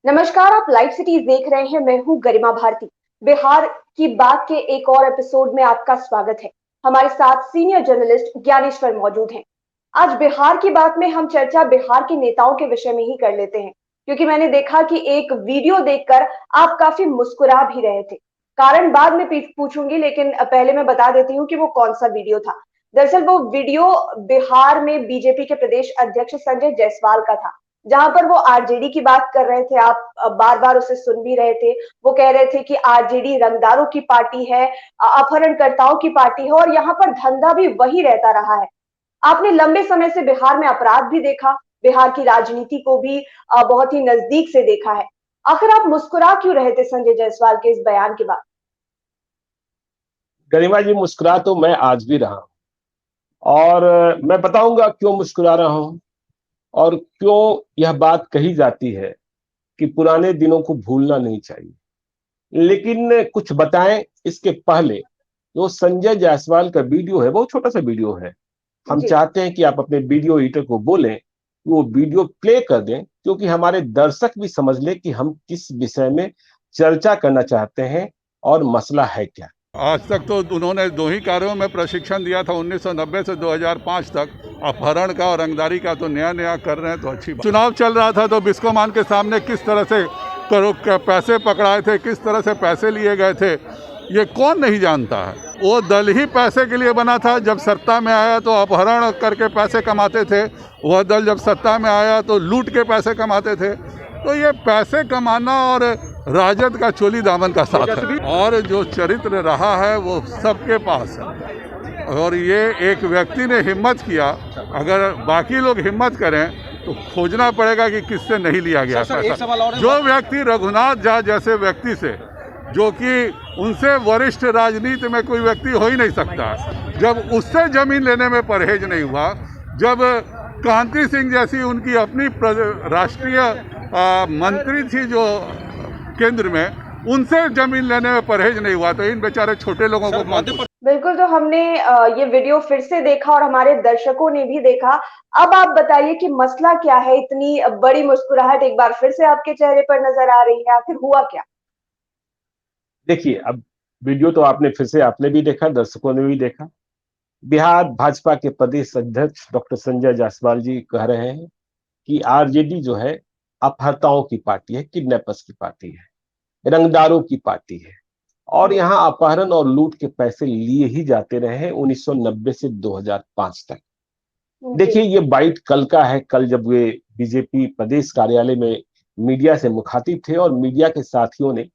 नमस्कार, आप live cities देख रहे हैं। मैं हूं गरिमा भारती। बिहार की बात के एक और एपिसोड में आपका स्वागत है। हमारे साथ सीनियर जर्नलिस्ट ज्ञानेश्वर मौजूद हैं। आज बिहार की बात में हम चर्चा बिहार के नेताओं के विषय में ही कर लेते हैं, क्योंकि मैंने देखा कि एक वीडियो देखकर आप काफी मुस्कुरा भी रहे थे। कारण बाद में पूछूंगी, लेकिन पहले मैं बता देती हूँ कि वो कौन सा वीडियो था। दरअसल वो वीडियो बिहार में बीजेपी के प्रदेश अध्यक्ष संजय जायसवाल का था, जहां पर वो आरजेडी की बात कर रहे थे। आप बार बार उसे सुन भी रहे थे। वो कह रहे थे कि आरजेडी रंगदारों की पार्टी है, अपहरणकर्ताओं की पार्टी है, और यहाँ पर धंधा भी वही रहता रहा है। आपने लंबे समय से बिहार में अपराध भी देखा, बिहार की राजनीति को भी बहुत ही नजदीक से देखा है। आखिर आप मुस्कुरा क्यों रहे थे संजय जायसवाल के इस बयान के बाद? गरिमा जी, मुस्कुरा तो मैं आज भी रहा हूं और मैं बताऊंगा क्यों मुस्कुरा रहा हूं और क्यों यह बात कही जाती है कि पुराने दिनों को भूलना नहीं चाहिए। लेकिन कुछ बताएं इसके पहले। जो संजय जायसवाल का वीडियो है, बहुत छोटा सा वीडियो है। हम जी। चाहते हैं कि आप अपने वीडियो एडिटर को बोलें कि वो वीडियो प्ले कर दें, क्योंकि हमारे दर्शक भी समझ ले कि हम किस विषय में चर्चा करना चाहते हैं और मसला है क्या। आज तक तो उन्होंने दो ही कार्यों में प्रशिक्षण दिया था, 1990 से 2005 तक। अपहरण का और रंगदारी का तो नया नया कर रहे हैं, तो अच्छी बात। चुनाव चल रहा था तो बिस्कोमान के सामने किस तरह से पैसे पकड़ाए थे, किस तरह से पैसे लिए गए थे, ये कौन नहीं जानता है। वो दल ही पैसे के लिए बना था। जब सत्ता में आया तो अपहरण करके पैसे कमाते थे, वह दल जब सत्ता में आया तो लूट के पैसे कमाते थे। तो ये पैसे कमाना और राजद का चोली दामन का साथ है, और जो चरित्र रहा है वो सबके पास है। और ये एक व्यक्ति ने हिम्मत किया, अगर बाकी लोग हिम्मत करें तो खोजना पड़ेगा कि किससे नहीं लिया गया पैसा। जो व्यक्ति रघुनाथ झा जैसे व्यक्ति से, जो कि उनसे वरिष्ठ राजनीति में कोई व्यक्ति हो ही नहीं सकता, जब उससे जमीन लेने में परहेज नहीं हुआ, जब कांति सिंह जैसी उनकी अपनी राष्ट्रीय मंत्री थी जो केंद्र में, उनसे जमीन लेने में परहेज नहीं हुआ, तो इन बेचारे छोटे लोगों को बिल्कुल। तो हमने ये वीडियो फिर से देखा और हमारे दर्शकों ने भी देखा। अब आप बताइए कि मसला क्या है? इतनी बड़ी मुस्कुराहट एक बार फिर से आपके चेहरे पर नजर आ रही है, आखिर हुआ क्या? देखिए, अब वीडियो तो आपने फिर से आपने भी देखा, दर्शकों ने भी देखा। बिहार भाजपा के प्रदेश अध्यक्ष डॉक्टर संजय जायसवाल जी कह रहे हैं कि आरजेडी जो है अपहर्ताओं की पार्टी है, किडनैपर्स की पार्टी है, रंगदारों की पार्टी है, और यहाँ अपहरण और लूट के पैसे लिए ही जाते रहे हैं 1990 से 2005 तक। देखिए, ये बाइट कल का है। कल जब वे बीजेपी प्रदेश कार्यालय में मीडिया से मुखातिब थे और मीडिया के साथियों ने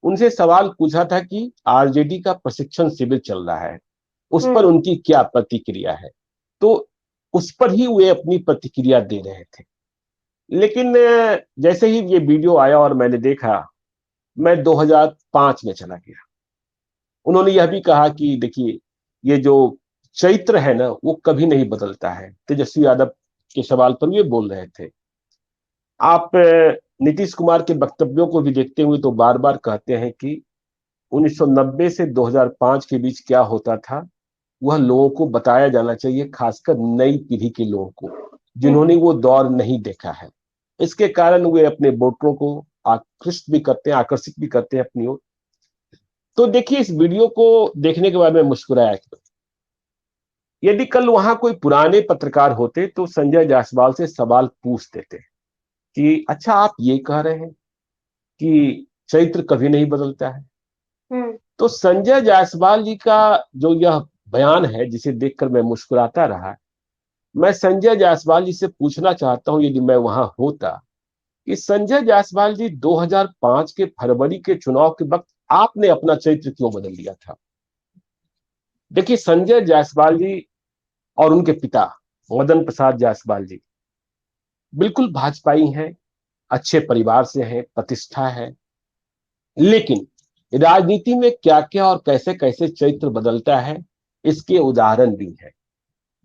उनसे सवाल पूछा था कि आरजेडी का प्रशिक्षण शिविर चल रहा है, उस पर उनकी क्या प्रतिक्रिया है। तो उस पर ही वे अपनी प्रतिक्रिया दे रहे थे। लेकिन जैसे ही ये वीडियो आया और मैंने देखा, मैं 2005 में चला गया। उन्होंने यह भी कहा कि देखिए, ये जो चरित्र है ना, वो कभी नहीं बदलता है। तेजस्वी यादव के सवाल पर ये बोल रहे थे। आप नीतीश कुमार के वक्तव्यों को भी देखते हुए तो बार बार कहते हैं कि 1990 से 2005 के बीच क्या होता था, वह लोगों को बताया जाना चाहिए, खासकर नई पीढ़ी के लोगों को, जिन्होंने वो दौर नहीं देखा है। इसके कारण वे अपने वोटरों को आकर्षित भी करते हैं अपनी ओर। तो देखिए, इस वीडियो को देखने के बाद मैं मुस्कुराया क्यों। यदि कल वहां कोई पुराने पत्रकार होते तो संजय जायसवाल से सवाल पूछ देते कि अच्छा, आप ये कह रहे हैं कि चरित्र कभी नहीं बदलता है। तो संजय जायसवाल जी का जो यह बयान है, जिसे देखकर मैं मुस्कुराता रहा, मैं संजय जायसवाल जी से पूछना चाहता हूं, यदि मैं वहां होता, कि संजय जायसवाल जी 2005 के फरवरी के चुनाव के वक्त आपने अपना चरित्र क्यों बदल लिया था। देखिए, संजय जायसवाल जी और उनके पिता मदन प्रसाद जायसवाल जी बिल्कुल भाजपाई हैं, अच्छे परिवार से हैं, प्रतिष्ठा है। लेकिन राजनीति में क्या क्या और कैसे कैसे चरित्र बदलता है, इसके उदाहरण भी है।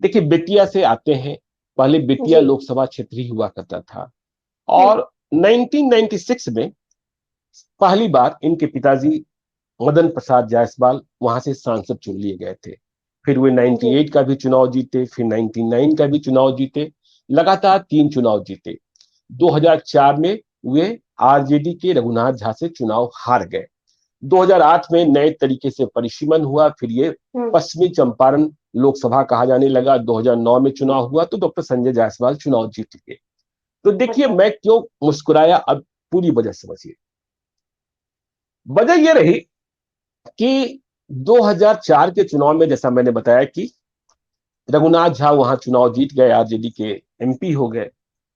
देखिए, बेतिया से आते हैं। पहले बेतिया लोकसभा क्षेत्र ही हुआ करता था, और 1996 में पहली बार इनके पिताजी मदन प्रसाद जायसवाल वहां से सांसद चुन लिए गए थे। फिर वे 98 का भी चुनाव जीते, फिर 99 का भी चुनाव जीते, लगातार 3 चुनाव जीते। 2004 में वे आरजेडी के रघुनाथ झा से चुनाव हार गए। 2008 में नए तरीके से परिसीमन हुआ, फिर ये पश्चिमी चंपारण लोकसभा कहा जाने लगा। 2009 में चुनाव हुआ तो डॉक्टर संजय जायसवाल चुनाव जीत गए। तो देखिए मैं क्यों मुस्कुराया, अब पूरी वजह समझिए। वजह यह रही कि 2004 के चुनाव में, जैसा मैंने बताया कि रघुनाथ झा वहां चुनाव जीत गए, आरजेडी के एमपी हो गए।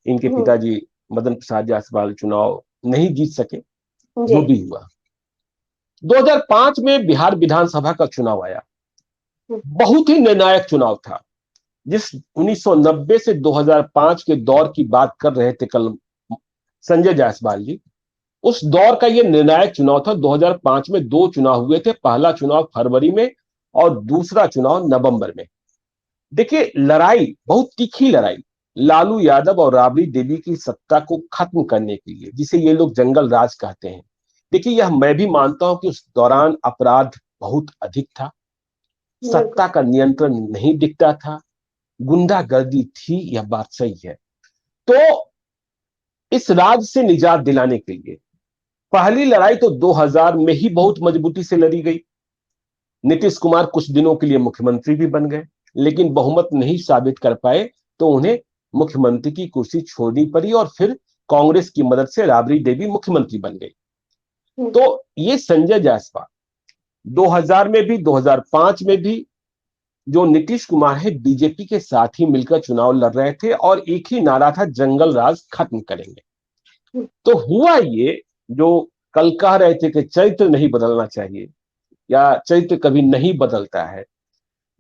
इनके पिताजी मदन प्रसाद जायसवाल चुनाव नहीं जीत सके, जो भी हुआ। 2005 में बिहार विधानसभा का चुनाव आया, बहुत ही निर्णायक चुनाव था। जिस 1990 से 2005 के दौर की बात कर रहे थे कल संजय जायसवाल जी, उस दौर का यह निर्णायक चुनाव था। 2005 में 2 चुनाव हुए थे, पहला चुनाव फरवरी में और दूसरा चुनाव नवंबर में। देखिए लड़ाई बहुत तीखी लड़ाई, लालू यादव और राबड़ी देवी की सत्ता को खत्म करने के लिए, जिसे ये लोग जंगल राज कहते हैं। देखिए यह मैं भी मानता हूं कि उस दौरान अपराध बहुत अधिक था, सत्ता का नियंत्रण नहीं दिखता था, गुंडागर्दी थी, यह बात सही है। तो इस राज से निजात दिलाने के लिए पहली लड़ाई तो 2000 में ही बहुत मजबूती से लड़ी गई। नीतीश कुमार कुछ दिनों के लिए मुख्यमंत्री भी बन गए, लेकिन बहुमत नहीं साबित कर पाए तो उन्हें मुख्यमंत्री की कुर्सी छोड़नी पड़ी और फिर कांग्रेस की मदद से राबड़ी देवी मुख्यमंत्री बन गई। तो ये संजय जायसवाल 2000 में भी 2005 में भी जो नीतीश कुमार है बीजेपी के साथ ही मिलकर चुनाव लड़ रहे थे और एक ही नारा था, जंगल राज खत्म करेंगे। तो हुआ ये जो कल कह रहे थे कि चरित्र नहीं बदलना चाहिए या चरित्र कभी नहीं बदलता है।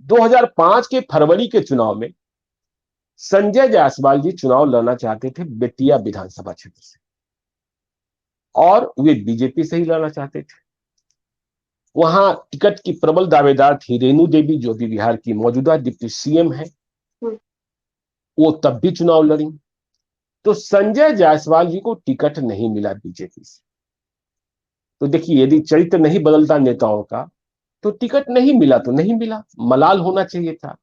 2005 के फरवरी के चुनाव में संजय जायसवाल जी चुनाव लड़ना चाहते थे बेतिया विधानसभा क्षेत्र से, और वे बीजेपी से ही लड़ना चाहते थे। वहां टिकट की प्रबल दावेदार थी रेणु देवी, जो भी बिहार की मौजूदा डिप्टी सीएम है, वो तब भी चुनाव लड़ी। तो संजय जायसवाल जी को टिकट नहीं मिला बीजेपी से। तो देखिए यदि चरित्र नहीं बदलता नेताओं का तो टिकट नहीं मिला तो नहीं मिला, मलाल होना चाहिए था।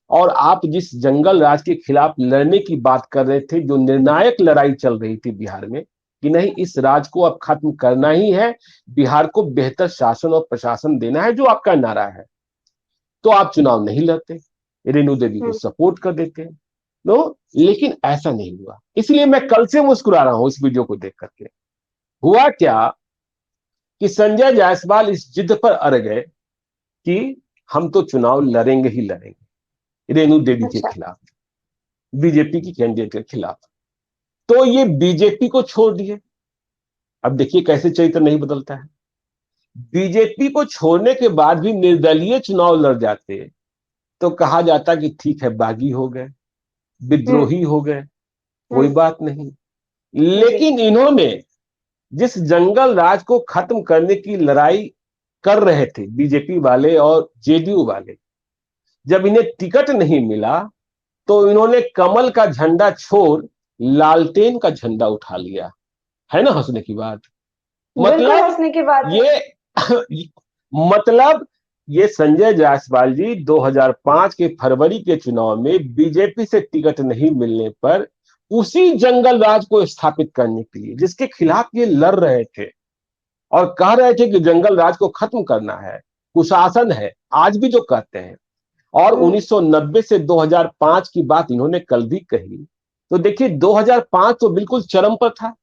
और आप जिस जंगल राज के खिलाफ लड़ने की बात कर रहे थे, जो निर्णायक लड़ाई चल रही थी बिहार में कि नहीं इस राज को अब खत्म करना ही है, बिहार को बेहतर शासन और प्रशासन देना है, जो आपका नारा है, तो आप चुनाव नहीं लड़ते, रेणु देवी को सपोर्ट कर देते नो। लेकिन ऐसा नहीं हुआ, इसलिए मैं कल से मुस्कुरा रहा हूं इस वीडियो को देख करके। हुआ क्या कि संजय जायसवाल इस जिद पर अड़ गए कि हम तो चुनाव लड़ेंगे ही लड़ेंगे रेणु देवी के खिलाफ, बीजेपी की कैंडिडेट के खिलाफ। तो ये बीजेपी को छोड़ दिए। अब देखिए कैसे चरित्र नहीं बदलता है। बीजेपी को छोड़ने के बाद भी निर्दलीय चुनाव लड़ जाते तो कहा जाता कि ठीक है बागी हो गए, विद्रोही हो गए, कोई बात नहीं। लेकिन इन्होंने जिस जंगल राज को खत्म करने की लड़ाई कर रहे थे बीजेपी वाले और जेडीयू वाले, जब इन्हें टिकट नहीं मिला तो इन्होंने कमल का झंडा छोड़ लालटेन का झंडा उठा लिया। है ना हंसने की बात? मतलब हंसने की बात ये मतलब ये संजय जायसवाल जी 2005 के फरवरी के चुनाव में बीजेपी से टिकट नहीं मिलने पर उसी जंगल राज को स्थापित करने के लिए, जिसके खिलाफ ये लड़ रहे थे और कह रहे थे कि जंगल राज को खत्म करना है, कुशासन है, आज भी जो कहते हैं, और 1990 से 2005 की बात इन्होंने कल भी कही। तो देखिए 2005 तो बिल्कुल चरम पर था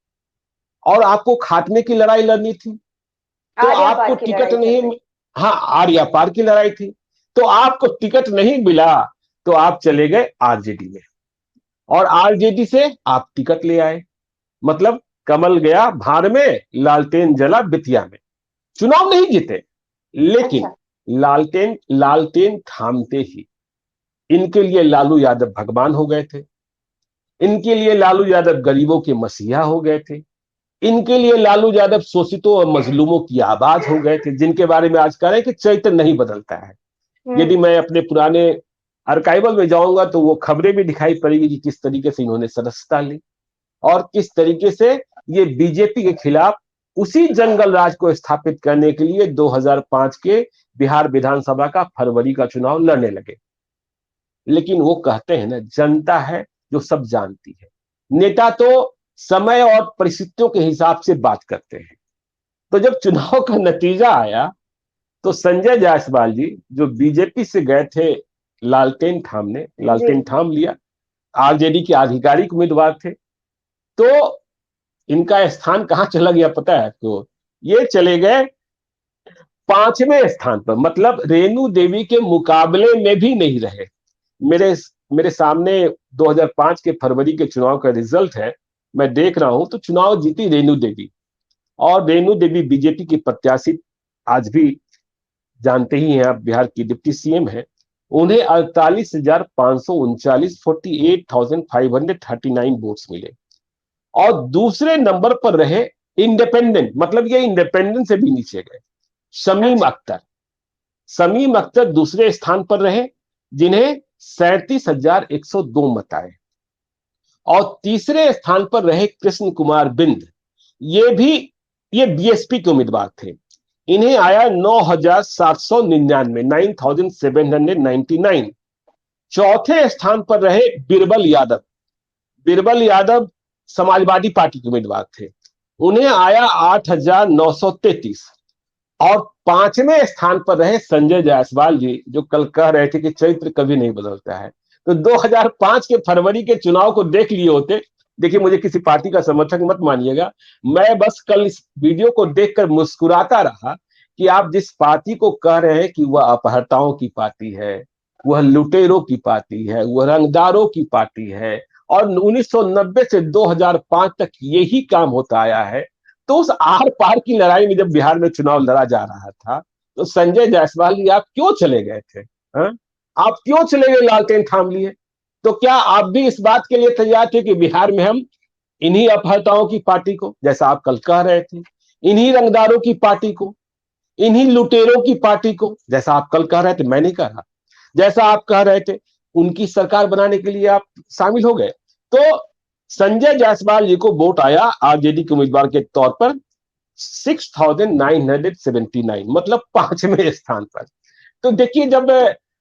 और आपको खात्मे की लड़ाई लड़नी थी, तो आपको टिकट नहीं, हाँ आर्या पार की लड़ाई थी, तो आपको टिकट नहीं मिला तो आप चले गए आरजेडी में, और आरजेडी से आप टिकट ले आए। मतलब कमल गया भार में, लालटेन जला बेतिया में। चुनाव नहीं जीते, लेकिन लालटेन थामते ही इनके लिए लालू यादव भगवान हो गए थे, इनके लिए लालू यादव गरीबों के मसीहा हो गए थे, इनके लिए लालू यादव शोषितों और मजलूमों की आवाज हो गए थे, जिनके बारे में आज कह रहे हैं कि चरित्र नहीं बदलता है। यदि मैं अपने पुराने आर्काइवल में जाऊंगा तो वो खबरें भी दिखाई पड़ेगी कि किस तरीके से इन्होंने सदस्यता ली और किस तरीके से ये बीजेपी के खिलाफ उसी जंगल राज को स्थापित करने के लिए 2005 के बिहार विधानसभा का फरवरी का चुनाव लड़ने लगे। लेकिन वो कहते हैं ना, जनता है जो सब जानती है। नेता तो समय और परिस्थितियों के हिसाब से बात करते हैं। तो जब चुनाव का नतीजा आया तो संजय जायसवाल जी जो बीजेपी से गए थे लालटेन थामने, लालटेन थाम लिया, आरजेडी के आधिकारिक उम्मीदवार थे, तो इनका स्थान कहां चला गया पता है आपको? ये चले गए 5वें स्थान पर, मतलब रेणु देवी के मुकाबले में भी नहीं रहे। मेरे सामने 2005 के फरवरी के चुनाव का रिजल्ट है, मैं देख रहा हूं, तो चुनाव जीती रेणु देवी, और रेणु देवी बीजेपी की प्रत्याशी आज भी जानते ही हैं आप, बिहार की डिप्टी सीएम है। उन्हें 48,539 48,539 वोट्स मिले। और दूसरे नंबर पर रहे इंडिपेंडेंट, मतलब ये इंडिपेंडेंट से भी नीचे गए, शमीम अख्तर। शमीम अख्तर दूसरे स्थान पर रहे, जिन्हें 37,102 मत आए। और तीसरे स्थान पर रहे कृष्ण कुमार बिंद, ये बीएसपी के उम्मीदवार थे, इन्हें आया 9,799 9,799। चौथे स्थान पर रहे बिरबल यादव। बिरबल यादव समाजवादी पार्टी के उम्मीदवार थे, उन्हें आया 8,933। और पांचवें स्थान पर रहे संजय जायसवाल जी, जो कल कह रहे थे कि चरित्र कभी नहीं बदलता है। तो 2005 के फरवरी के चुनाव को देख लिए होते। देखिए, मुझे किसी पार्टी का समर्थक मत मानिएगा, मैं बस कल इस वीडियो को देखकर मुस्कुराता रहा कि आप जिस पार्टी को कह रहे हैं कि वह अपहर्ताओं की पार्टी है, वह लुटेरों की पार्टी है, वह रंगदारों की पार्टी है, और 1990 से 2005 तक यही काम होता आया है, तो उस आर पार की लड़ाई में जब बिहार में चुनाव लड़ा जा रहा था, तो संजय जायसवाल जी आप क्यों चले गए थे? आप क्यों चले गए, लालटेन थाम लिए? तो क्या आप भी इस बात के लिए तैयार थे कि बिहार में हम इन्हीं अपहर्ताओं की पार्टी को, जैसा आप कल कह रहे थे, इन्हीं रंगदारों की पार्टी को, इन्हीं लुटेरों की पार्टी को, जैसा आप कल कह रहे थे, मैं नहीं कह रहा, जैसा आप कह रहे थे, उनकी सरकार बनाने के लिए आप शामिल हो गए? तो संजय जायसवाल जी को वोट आया आरजेडी के उम्मीदवार के तौर पर 6,979, मतलब 5वें स्थान पर। तो देखिए, जब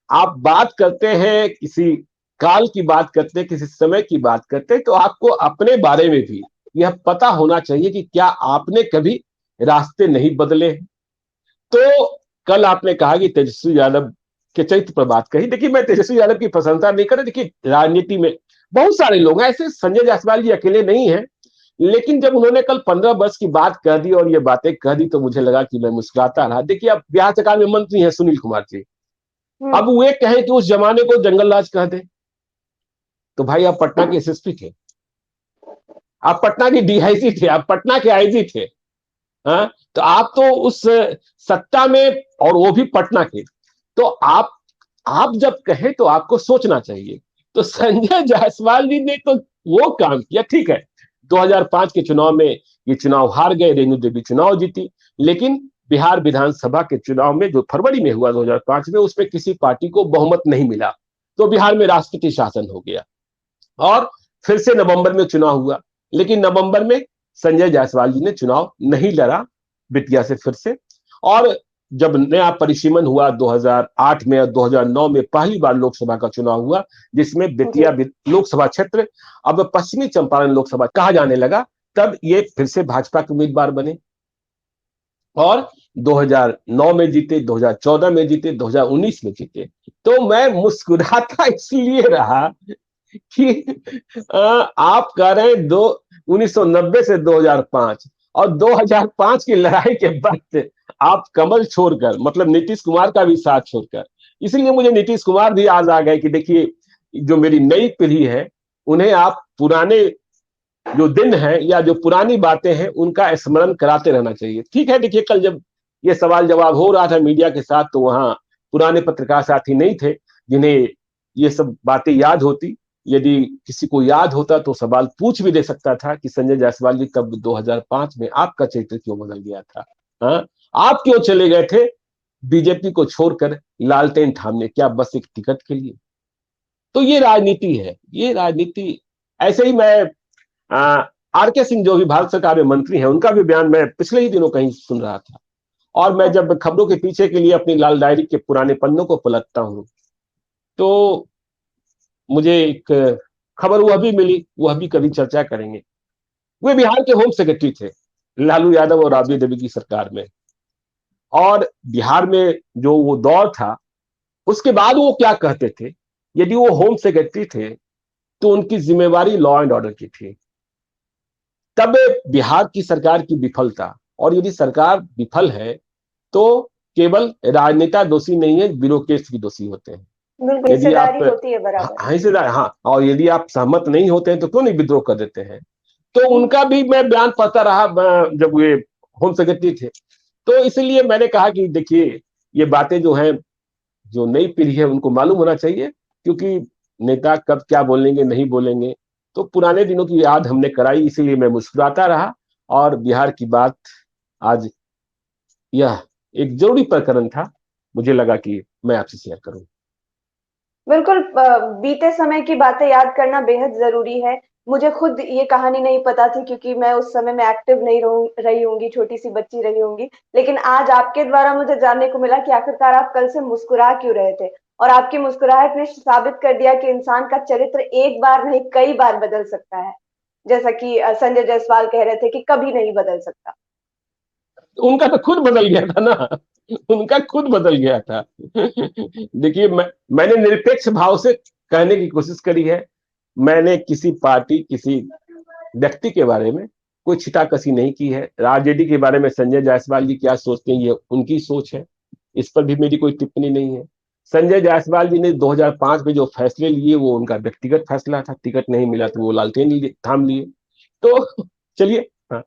आप बात करते हैं, किसी काल की बात करते हैं, किसी समय की बात करते हैं, तो आपको अपने बारे में भी यह पता होना चाहिए कि क्या आपने कभी रास्ते नहीं बदले। तो कल आपने कहा कि तेजस्वी यादव के चरित्र पर बात कही। देखिए, मैं तेजस्वी यादव की प्रशंसा नहीं कर रहा। देखिए, राजनीति में बहुत सारे लोग हैं ऐसे, संजय जायसवाल जी अकेले नहीं हैं। लेकिन जब उन्होंने कल 15 वर्ष की बात कह दी और ये बातें कह दी, तो मुझे लगा कि मैं मुस्कुराता रहा। देखिए, अब बिहार सरकार में मंत्री हैं सुनील कुमार जी, अब वे कहें कि उस जमाने को जंगल राज कह दे, तो भाई आप पटना के एसएसपी थे, आप पटना के डीआईजी थे, आप पटना के आईजी थे। तो आप तो उस सत्ता में, और वो भी पटना के, तो आप जब कहें तो आपको सोचना चाहिए। तो संजय जायसवाल जी ने तो वो काम किया, ठीक है, 2005 के चुनाव में ये चुनाव हार गए, रेणु देवी चुनाव जीती, लेकिन बिहार विधानसभा के चुनाव में जो फरवरी में हुआ 2005 में, उसमें किसी पार्टी को बहुमत नहीं मिला, तो बिहार में राष्ट्रपति शासन हो गया। और फिर से नवंबर में चुनाव हुआ, लेकिन नवंबर में संजय जायसवाल जी ने चुनाव नहीं लड़ा बेतिया से फिर से। और जब नया परिसीमन हुआ 2008 में और 2009 में पहली बार लोकसभा का चुनाव हुआ, जिसमें बेतिया लोकसभा क्षेत्र अब पश्चिमी चंपारण लोकसभा कहा जाने लगा, तब ये फिर से भाजपा के उम्मीदवार बने और 2009 में जीते, 2014 में जीते, 2019 में जीते। तो मैं मुस्कुराता इसलिए रहा कि आप कह रहे हैं 1990 से 2005 और 2005 की लड़ाई के बाद आप कमल छोड़कर, मतलब नीतीश कुमार का भी साथ छोड़कर, इसलिए मुझे नीतीश कुमार भी आज आ गए कि देखिए, जो मेरी नई पीढ़ी है, उन्हें आप पुराने जो दिन है या जो पुरानी बातें हैं उनका स्मरण कराते रहना चाहिए। ठीक है, देखिए, कल जब ये सवाल जवाब हो रहा था मीडिया के साथ, तो वहां पुराने पत्रकार साथी नहीं थे जिन्हें ये सब बातें याद होती। यदि किसी को याद होता तो सवाल पूछ भी दे सकता था कि संजय जायसवाल जी, कब 2005 में आपका चरित्र क्यों बदल गया था? आप क्यों चले गए थे बीजेपी को छोड़कर लालटेन थामने? क्या बस एक टिकट के लिए? तो ये राजनीति है, ये राजनीति। ऐसे ही मैं आरके सिंह, जो भी भारत सरकार में मंत्री हैं, उनका भी बयान मैं पिछले ही दिनों कहीं सुन रहा था, और मैं जब खबरों के पीछे के लिए अपनी लाल डायरी के पुराने पन्नों को पलटता हूं, तो मुझे एक खबर वह भी मिली, वह भी कभी चर्चा करेंगे। वे बिहार के होम सेक्रेटरी थे लालू यादव और राबड़ी देवी की सरकार में। और बिहार में जो वो दौर था, उसके बाद वो क्या कहते थे, यदि वो होम सेक्रेटरी थे तो उनकी जिम्मेवारी लॉ एंड ऑर्डर की थी। तब बिहार की सरकार की विफलता, और यदि सरकार विफल है तो केवल राजनेता दोषी नहीं है, ब्यूरोक्रेट्स भी दोषी होते हैं। बिल्कुल, यदि आप हिस्सेदारी होती है बराबर। हिस्सेदार, हाँ, और यदि आप सहमत नहीं होते हैं तो क्यों नहीं विद्रोह कर देते हैं। तो उनका भी मैं बयान पढ़ता रहा जब वे होम सेक्रेटरी थे। तो इसलिए मैंने कहा कि देखिए, ये बातें जो हैं, जो नई पीढ़ी है उनको मालूम होना चाहिए, क्योंकि नेता कब क्या बोलेंगे नहीं बोलेंगे। तो पुराने दिनों की याद हमने कराई, इसीलिए मैं मुस्कुराता रहा। और बिहार की बात आज, यह एक जरूरी प्रकरण था, मुझे लगा कि मैं आपसे शेयर करूं। बिल्कुल, बीते समय की बातें याद करना बेहद जरूरी है। मुझे खुद ये कहानी नहीं पता थी, क्योंकि मैं उस समय में एक्टिव नहीं रही होंगी, छोटी सी बच्ची रही होंगी। लेकिन आज आपके द्वारा मुझे जानने को मिला कि आखिरकार आप कल से मुस्कुरा क्यों रहे थे, और आपकी मुस्कुराहट ने साबित कर दिया कि इंसान का चरित्र एक बार नहीं कई बार बदल सकता है। जैसा कि संजय जायसवाल कह रहे थे कि कभी नहीं बदल सकता। उनका तो खुद बदल गया था ना, उनका खुद बदल गया था। देखिए, मैंने निरपेक्ष भाव से कहने की कोशिश करी है। मैंने किसी पार्टी, किसी व्यक्ति के बारे में कोई छिटाकसी नहीं की है। राजनीति के बारे में संजय जायसवाल जी क्या सोचते हैं, ये उनकी सोच है, इस पर भी मेरी कोई टिप्पणी नहीं है। संजय जायसवाल जी ने 2005 में जो फैसले लिए वो उनका व्यक्तिगत फैसला था, टिकट नहीं मिला तो वो लालटेन थाम लिए। तो चलिए। हाँ।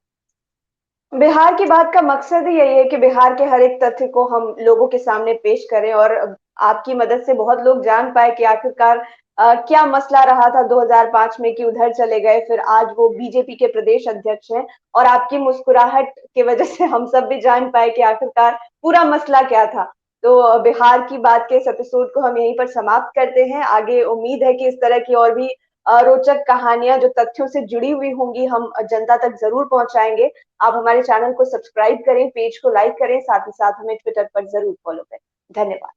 बिहार की बात का मकसद ही यही है कि बिहार के हर एक तथ्य को हम लोगों के सामने पेश करें, और आपकी मदद से बहुत लोग जान पाए कि आखिरकार क्या मसला रहा था 2005 में कि उधर चले गए, फिर आज वो बीजेपी के प्रदेश अध्यक्ष हैं। और आपकी मुस्कुराहट की वजह से हम सब भी जान पाए कि आखिरकार पूरा मसला क्या था। तो बिहार की बात के इस एपिसोड को हम यहीं पर समाप्त करते हैं। आगे उम्मीद है कि इस तरह की और भी रोचक कहानियां जो तथ्यों से जुड़ी हुई होंगी, हम जनता तक जरूर पहुंचाएंगे। आप हमारे चैनल को सब्सक्राइब करें, पेज को लाइक करें, साथ ही साथ हमें ट्विटर पर जरूर फॉलो करें। धन्यवाद।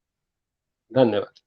धन्यवाद।